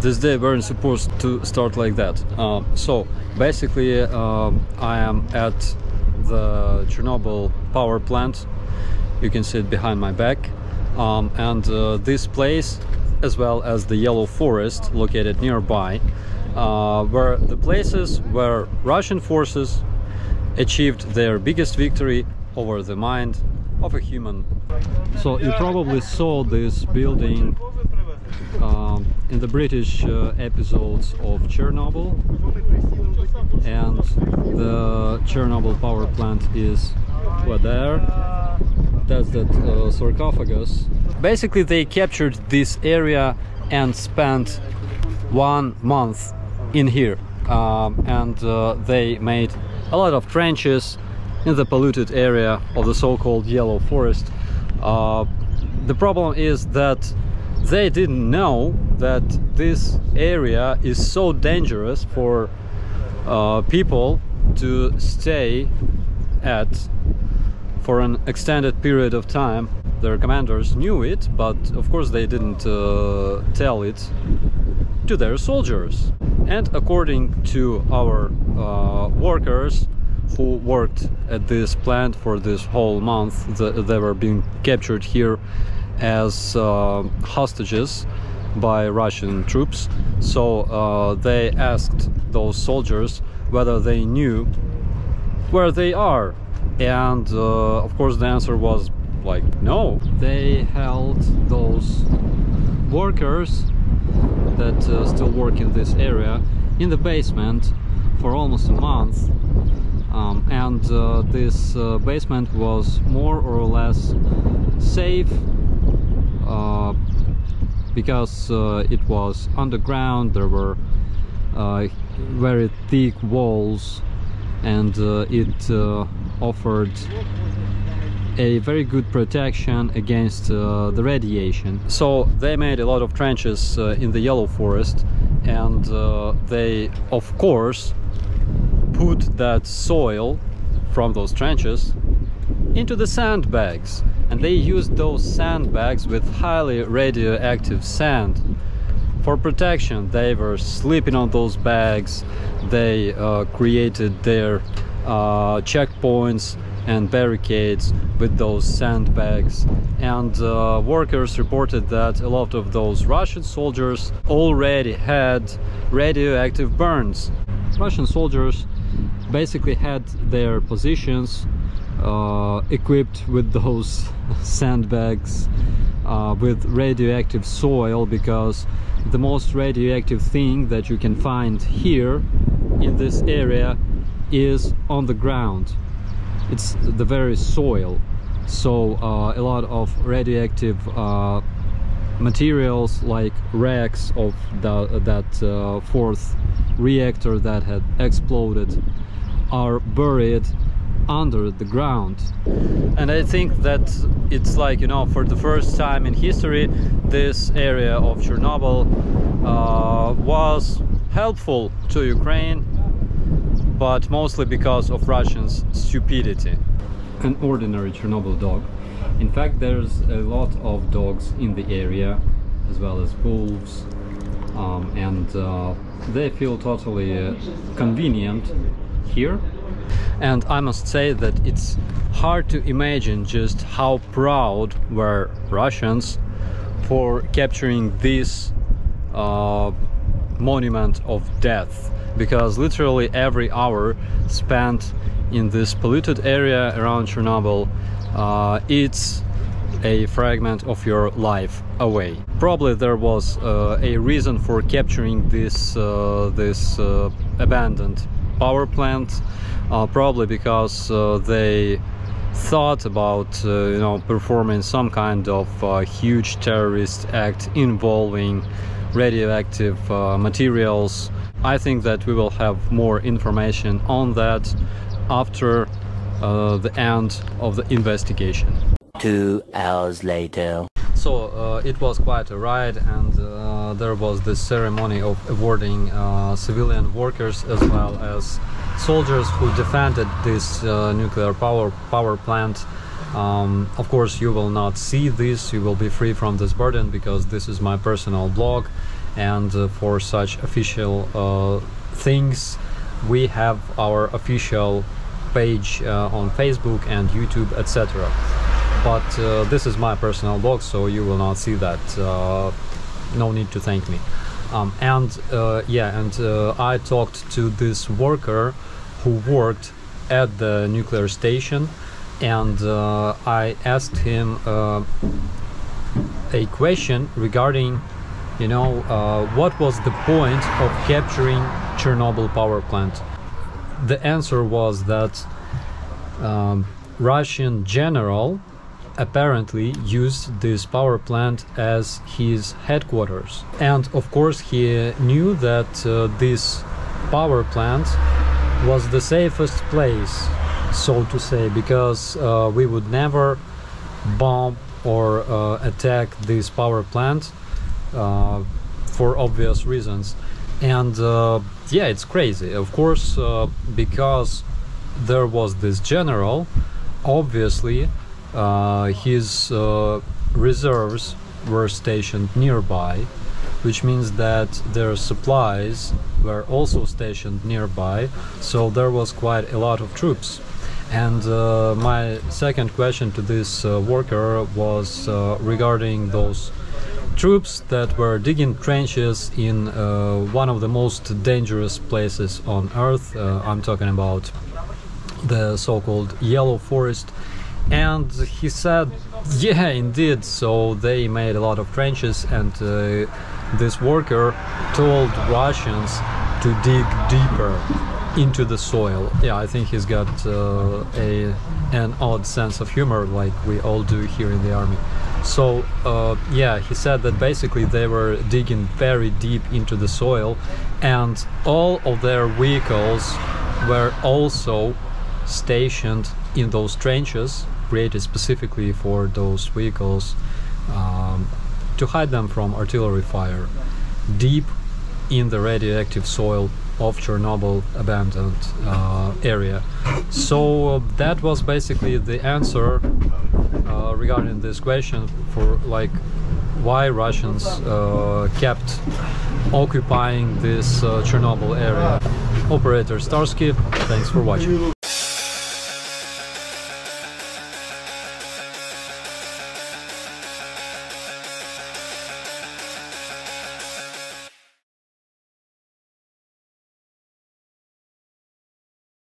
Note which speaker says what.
Speaker 1: this day weren't supposed to start like that. So basically I am at the Chernobyl power plant. You can see it behind my back, and this place, as well as the yellow forest located nearby, were the places where Russian forces achieved their biggest victory over the mind of a human. So you probably saw this building in the British episodes of Chernobyl, and the Chernobyl power plant is over there. That's that sarcophagus. Basically they captured this area and spent 1 month in here, and they made a lot of trenches in the polluted area of the so-called yellow forest. The problem is that they didn't know that this area is so dangerous for people to stay at for an extended period of time. Their commanders knew it, but of course they didn't tell it to their soldiers. And according to our workers who worked at this plant for this whole month, they were being captured here as hostages by Russian troops. So they asked those soldiers whether they knew where they are, and of course the answer was like no. They held those workers that still work in this area in the basement for almost a month, and this basement was more or less safe because it was underground. There were very thick walls, and it offered a very good protection against the radiation. So they made a lot of trenches in the yellow forest, and they of course put that soil from those trenches into the sandbags, and they used those sandbags with highly radioactive sand for protection. They were sleeping on those bags. They created their checkpoints and barricades with those sandbags, and workers reported that a lot of those Russian soldiers already had radioactive burns. Russian soldiers basically had their positions equipped with those sandbags with radioactive soil, because the most radioactive thing that you can find here in this area is on the ground. It's the very soil. So a lot of radioactive materials, like wrecks of that fourth reactor that had exploded, are buried under the ground. And I think that it's like, you know, for the first time in history, this area of Chernobyl was helpful to Ukraine, but mostly because of Russians' stupidity. An ordinary Chernobyl dog. In fact, there's a lot of dogs in the area, as well as wolves, and they feel totally convenient here. And I must say that it's hard to imagine just how proud were Russians for capturing this monument of death, because literally every hour spent in this polluted area around Chernobyl, it's a fragment of your life away. Probably there was a reason for capturing this abandoned power plant, probably because they thought about you know, performing some kind of huge terrorist act involving radioactive materials. I think that we will have more information on that after the end of the investigation.
Speaker 2: 2 hours later.
Speaker 1: So it was quite a ride, and there was this ceremony of awarding civilian workers as well as soldiers who defended this nuclear power plant. Of course, you will not see this, you will be free from this burden, because this is my personal blog, and for such official things we have our official page on Facebook and YouTube, etc. But this is my personal blog, so you will not see that. No need to thank me. I talked to this worker who worked at the nuclear station, and I asked him a question regarding, what was the point of capturing Chernobyl power plant. The answer was that Russian general apparently used this power plant as his headquarters, and of course he knew that this power plant was the safest place, so to say, because we would never bomb or attack this power plant for obvious reasons. And it's crazy, of course, because there was this general, obviously his reserves were stationed nearby, which means that their supplies were also stationed nearby, so there was quite a lot of troops. And my second question to this worker was regarding those troops that were digging trenches in one of the most dangerous places on Earth. I'm talking about the so-called Yellow Forest. And he said, yeah, indeed, so they made a lot of trenches, and this worker told Russians to dig deeper into the soil. Yeah, I think he's got an odd sense of humor, like we all do here in the army. So he said that basically they were digging very deep into the soil, and all of their vehicles were also stationed in those trenches created specifically for those vehicles, to hide them from artillery fire deep in the radioactive soil of Chernobyl abandoned area. So that was basically the answer regarding this question, for like why Russians kept occupying this Chernobyl area. Operator Starsky, thanks for watching.